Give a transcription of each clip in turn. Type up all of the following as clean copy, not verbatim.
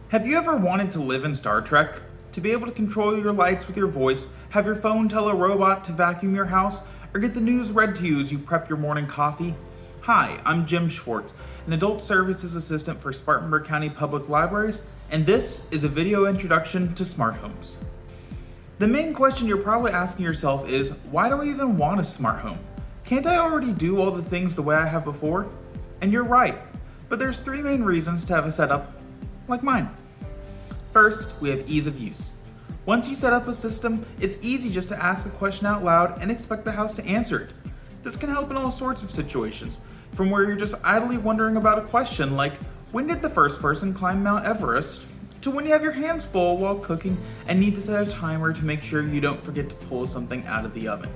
Have you ever wanted to live in Star Trek? To be able to control your lights with your voice, have your phone tell a robot to vacuum your house, or get the news read to you as you prep your morning coffee? Hi, I'm Jim Schwartz, an adult services assistant for Spartanburg County Public Libraries, and this is a video introduction to smart homes. The main question you're probably asking yourself is, why do I even want a smart home? Can't I already do all the things the way I have before? And you're right, but there's three main reasons to have a setup like mine. First, we have ease of use. Once you set up a system, it's easy just to ask a question out loud and expect the house to answer it. This can help in all sorts of situations, from where you're just idly wondering about a question like, when did the first person climb Mount Everest? To when you have your hands full while cooking and need to set a timer to make sure you don't forget to pull something out of the oven.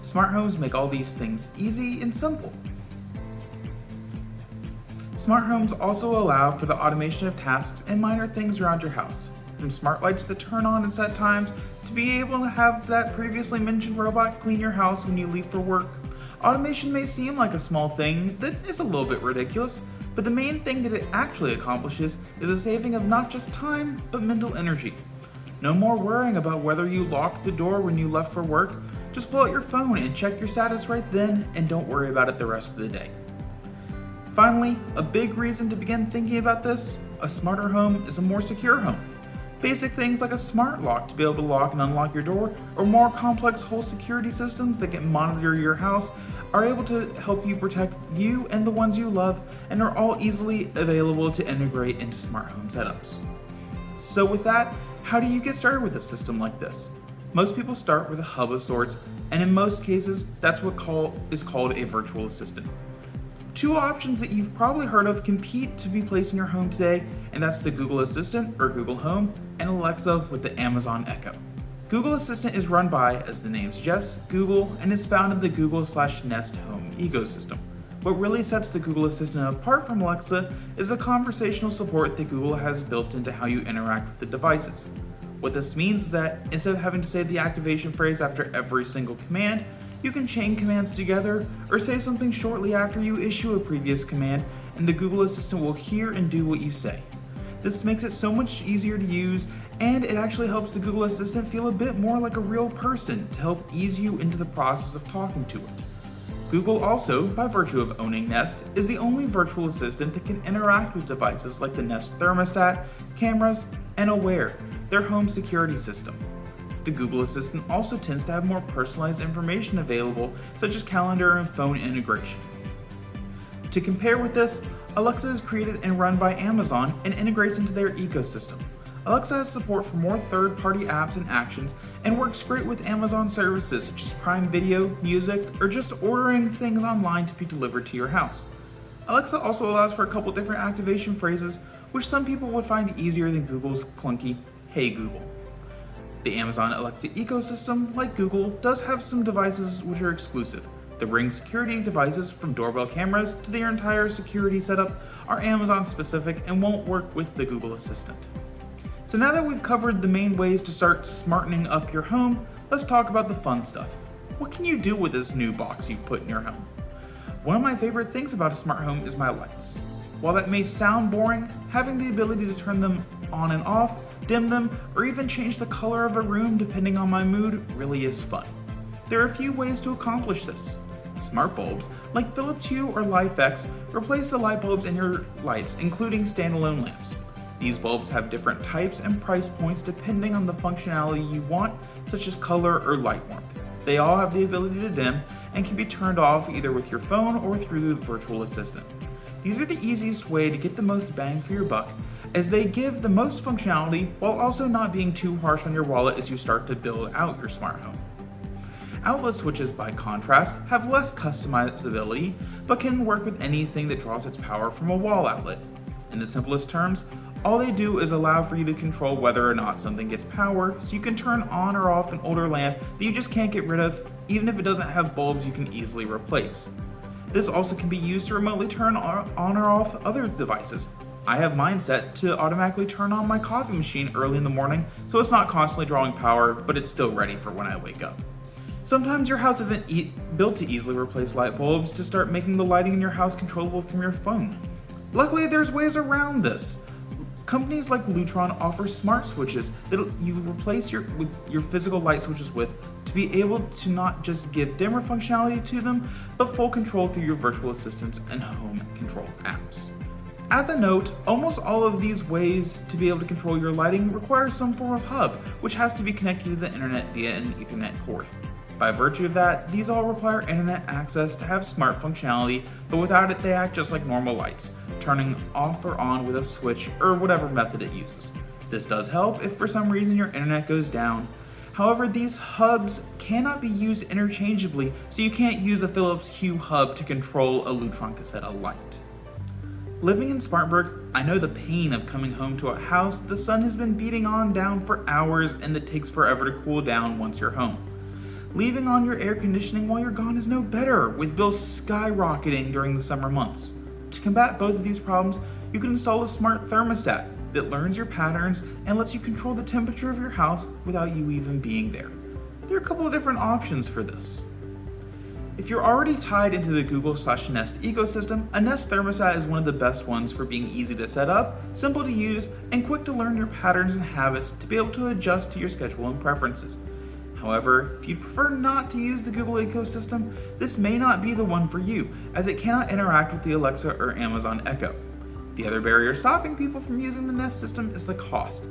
Smart homes make all these things easy and simple. Smart homes also allow for the automation of tasks and minor things around your house, from smart lights that turn on at set times to be able to have that previously mentioned robot clean your house when you leave for work. Automation may seem like a small thing that is a little bit ridiculous, but the main thing that it actually accomplishes is a saving of not just time, but mental energy. No more worrying about whether you locked the door when you left for work. Just pull out your phone and check your status right then, and don't worry about it the rest of the day. Finally, a big reason to begin thinking about this, a smarter home is a more secure home. Basic things like a smart lock to be able to lock and unlock your door, or more complex whole security systems that can monitor your house, are able to help you protect you and the ones you love, and are all easily available to integrate into smart home setups. So with that, how do you get started with a system like this? Most people start with a hub of sorts, and in most cases, that's what is called a virtual assistant. Two options that you've probably heard of compete to be placed in your home today, and that's the Google Assistant or Google Home and Alexa with the Amazon Echo. Google Assistant is run by, as the name suggests, Google, and is found in the Google/Nest Home ecosystem. What really sets the Google Assistant apart from Alexa is the conversational support that Google has built into how you interact with the devices. What this means is that instead of having to say the activation phrase after every single command, you can chain commands together or say something shortly after you issue a previous command, and the Google Assistant will hear and do what you say. This makes it so much easier to use, and it actually helps the Google Assistant feel a bit more like a real person to help ease you into the process of talking to it. Google also, by virtue of owning Nest, is the only virtual assistant that can interact with devices like the Nest thermostat, cameras, and Aware, their home security system. The Google Assistant also tends to have more personalized information available, such as calendar and phone integration. To compare with this, Alexa is created and run by Amazon and integrates into their ecosystem. Alexa has support for more third-party apps and actions and works great with Amazon services such as Prime Video, music, or just ordering things online to be delivered to your house. Alexa also allows for a couple different activation phrases, which some people would find easier than Google's clunky, "Hey Google." The Amazon Alexa ecosystem, like Google, does have some devices which are exclusive. The Ring security devices, from doorbell cameras to their entire security setup, are Amazon specific and won't work with the Google Assistant. So now that we've covered the main ways to start smartening up your home, let's talk about the fun stuff. What can you do with this new box you've put in your home? One of my favorite things about a smart home is my lights. While that may sound boring, having the ability to turn them on and off, dim them, or even change the color of a room depending on my mood really is fun. There are a few ways to accomplish this. Smart bulbs, like Philips Hue or LifeX, replace the light bulbs in your lights, including standalone lamps. These bulbs have different types and price points depending on the functionality you want, such as color or light warmth. They all have the ability to dim and can be turned off either with your phone or through the virtual assistant. These are the easiest way to get the most bang for your buck, as they give the most functionality while also not being too harsh on your wallet as you start to build out your smart home. Outlet switches, by contrast, have less customizability, but can work with anything that draws its power from a wall outlet. In the simplest terms, all they do is allow for you to control whether or not something gets power, so you can turn on or off an older lamp that you just can't get rid of, even if it doesn't have bulbs you can easily replace. This also can be used to remotely turn on or off other devices. I have mine set to automatically turn on my coffee machine early in the morning, so it's not constantly drawing power, but it's still ready for when I wake up. Sometimes your house isn't built to easily replace light bulbs to start making the lighting in your house controllable from your phone. Luckily, there's ways around this. Companies like Lutron offer smart switches that you replace your physical light switches with to be able to not just give dimmer functionality to them, but full control through your virtual assistants and home control apps. As a note, almost all of these ways to be able to control your lighting require some form of hub, which has to be connected to the internet via an Ethernet cord. By virtue of that, these all require internet access to have smart functionality, but without it they act just like normal lights, turning off or on with a switch or whatever method it uses. This does help if for some reason your internet goes down. However, these hubs cannot be used interchangeably, so you can't use a Philips Hue hub to control a Lutron Caseta light. Living in Spartanburg, I know the pain of coming home to a house the sun has been beating on down for hours and that takes forever to cool down once you're home. Leaving on your air conditioning while you're gone is no better, with bills skyrocketing during the summer months. To combat both of these problems, you can install a smart thermostat that learns your patterns and lets you control the temperature of your house without you even being there. There are a couple of different options for this. If you're already tied into the Google/Nest ecosystem, a Nest thermostat is one of the best ones for being easy to set up, simple to use, and quick to learn your patterns and habits to be able to adjust to your schedule and preferences. However, if you'd prefer not to use the Google ecosystem, this may not be the one for you, as it cannot interact with the Alexa or Amazon Echo. The other barrier stopping people from using the Nest system is the cost.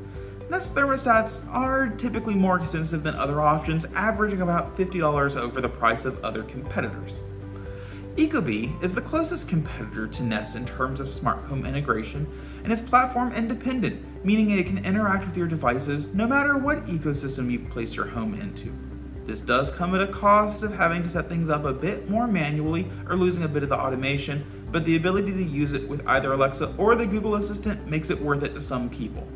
Nest thermostats are typically more expensive than other options, averaging about $50 over the price of other competitors. Ecobee is the closest competitor to Nest in terms of smart home integration, and is platform independent, meaning it can interact with your devices no matter what ecosystem you've placed your home into. This does come at a cost of having to set things up a bit more manually or losing a bit of the automation, but the ability to use it with either Alexa or the Google Assistant makes it worth it to some people.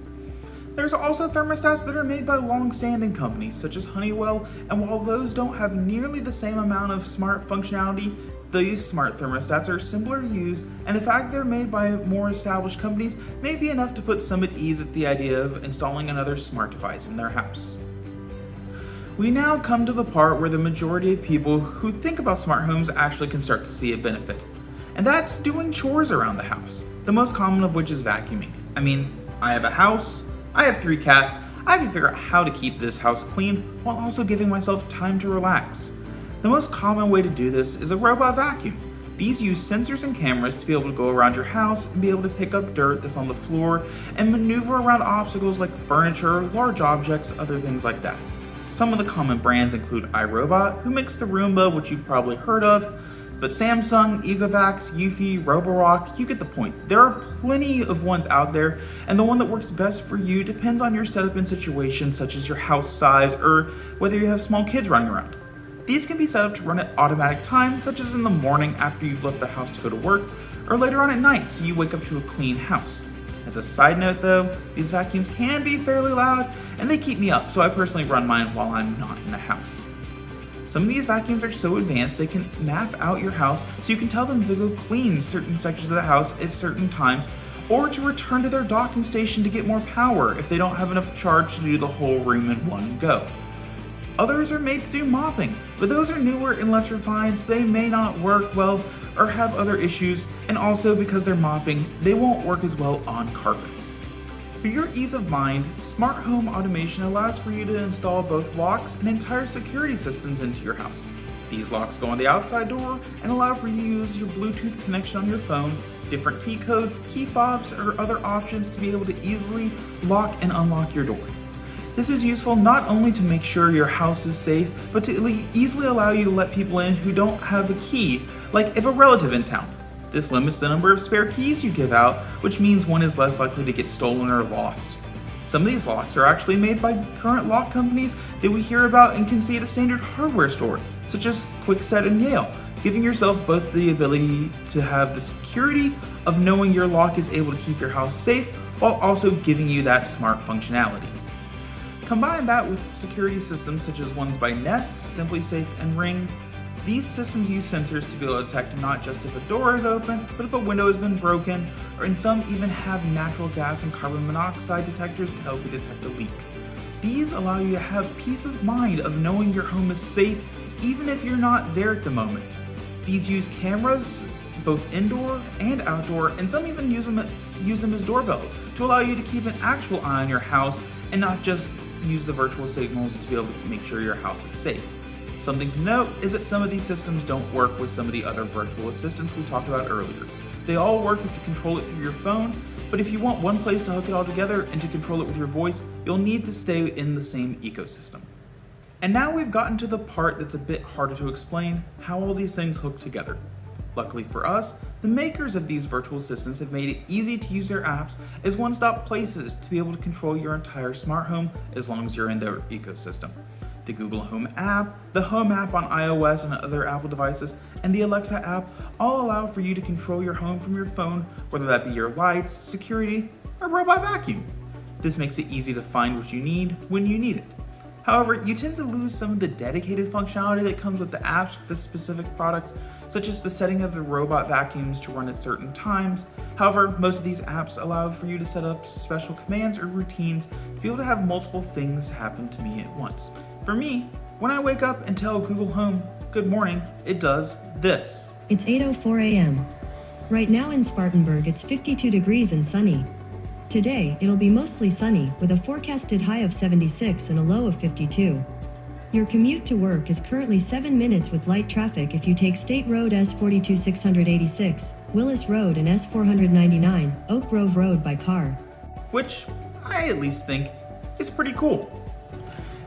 There's also thermostats that are made by long-standing companies such as Honeywell, and while those don't have nearly the same amount of smart functionality, these smart thermostats are simpler to use, and the fact they're made by more established companies may be enough to put some at ease at the idea of installing another smart device in their house. We now come to the part where the majority of people who think about smart homes actually can start to see a benefit, and that's doing chores around the house, the most common of which is vacuuming. I have a house, I have 3 cats, I have to figure out how to keep this house clean while also giving myself time to relax. The most common way to do this is a robot vacuum. These use sensors and cameras to be able to go around your house and be able to pick up dirt that's on the floor and maneuver around obstacles like furniture, large objects, other things like that. Some of the common brands include iRobot, who makes the Roomba, which you've probably heard of, but Samsung, Ecovacs, Eufy, Roborock, you get the point. There are plenty of ones out there, and the one that works best for you depends on your setup and situation, such as your house size or whether you have small kids running around. These can be set up to run at automatic times, such as in the morning after you've left the house to go to work, or later on at night so you wake up to a clean house. As a side note though, these vacuums can be fairly loud, and they keep me up, so I personally run mine while I'm not in the house. Some of these vacuums are so advanced they can map out your house so you can tell them to go clean certain sections of the house at certain times, or to return to their docking station to get more power if they don't have enough charge to do the whole room in one go. Others are made to do mopping, but those are newer and less refined, so they may not work well or have other issues, and also because they're mopping, they won't work as well on carpets. For your ease of mind, smart home automation allows for you to install both locks and entire security systems into your house. These locks go on the outside door and allow for you to use your Bluetooth connection on your phone, different key codes, key fobs, or other options to be able to easily lock and unlock your door. This is useful not only to make sure your house is safe, but to easily allow you to let people in who don't have a key, like if a relative in town. This limits the number of spare keys you give out, which means one is less likely to get stolen or lost. Some of these locks are actually made by current lock companies that we hear about and can see at a standard hardware store, such as Kwikset and Yale, giving yourself both the ability to have the security of knowing your lock is able to keep your house safe, while also giving you that smart functionality. Combine that with security systems such as ones by Nest, SimpliSafe, and Ring. These systems use sensors to be able to detect not just if a door is open, but if a window has been broken, and some even have natural gas and carbon monoxide detectors to help you detect a leak. These allow you to have peace of mind of knowing your home is safe, even if you're not there at the moment. These use cameras both indoor and outdoor, and some even use them as doorbells to allow you to keep an actual eye on your house and not just use the virtual signals to be able to make sure your house is safe. Something to note is that some of these systems don't work with some of the other virtual assistants we talked about earlier. They all work if you control it through your phone, but if you want one place to hook it all together and to control it with your voice, you'll need to stay in the same ecosystem. And now we've gotten to the part that's a bit harder to explain, how all these things hook together. Luckily for us, the makers of these virtual assistants have made it easy to use their apps as one-stop places to be able to control your entire smart home as long as you're in their ecosystem. The Google Home app, the Home app on iOS and other Apple devices, and the Alexa app all allow for you to control your home from your phone, whether that be your lights, security, or robot vacuum. This makes it easy to find what you need when you need it. However, you tend to lose some of the dedicated functionality that comes with the apps for the specific products, such as the setting of the robot vacuums to run at certain times. However, most of these apps allow for you to set up special commands or routines to be able to have multiple things happen to me at once. For me, when I wake up and tell Google Home, good morning, it does this. It's 8:04 a.m. Right now in Spartanburg, it's 52 degrees and sunny. Today, it'll be mostly sunny, with a forecasted high of 76 and a low of 52. Your commute to work is currently 7 minutes with light traffic if you take State Road S42 686, Willis Road and S499, Oak Grove Road by car. Which I at least think is pretty cool.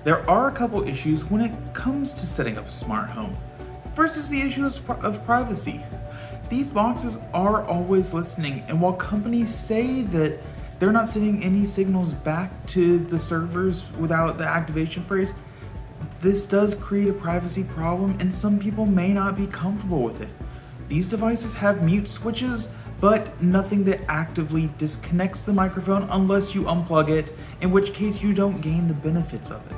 There are a couple issues when it comes to setting up a smart home. First is the issue of privacy. These boxes are always listening, and while companies say that they're not sending any signals back to the servers without the activation phrase, this does create a privacy problem, and some people may not be comfortable with it. These devices have mute switches, but nothing that actively disconnects the microphone unless you unplug it, in which case you don't gain the benefits of it.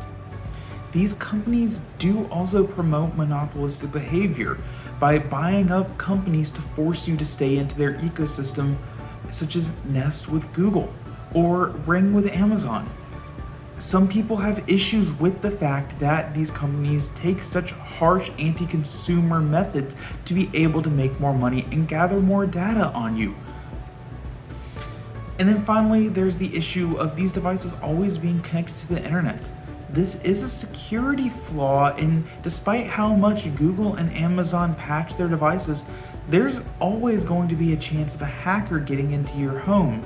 These companies do also promote monopolistic behavior by buying up companies to force you to stay into their ecosystem, such as Nest with Google or Ring with Amazon. Some people have issues with the fact that these companies take such harsh anti-consumer methods to be able to make more money and gather more data on you. And then finally, there's the issue of these devices always being connected to the internet. This is a security flaw, and despite how much Google and Amazon patch their devices, there's always going to be a chance of a hacker getting into your home.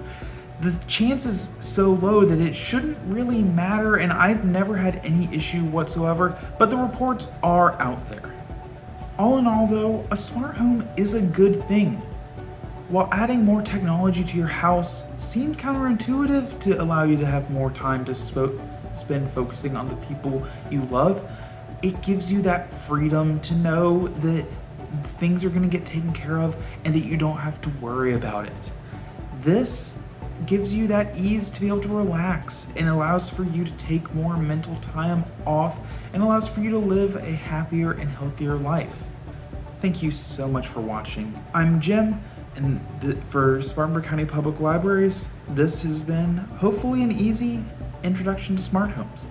The chance is so low that it shouldn't really matter, and I've never had any issue whatsoever, but the reports are out there. All in all though, a smart home is a good thing. While adding more technology to your house seems counterintuitive to allow you to have more time to spend focusing on the people you love, it gives you that freedom to know that things are going to get taken care of and that you don't have to worry about it. This gives you that ease to be able to relax and allows for you to take more mental time off and allows for you to live a happier and healthier life. Thank you so much for watching. I'm Jim, and for Spartanburg County Public Libraries, this has been hopefully an easy introduction to smart homes.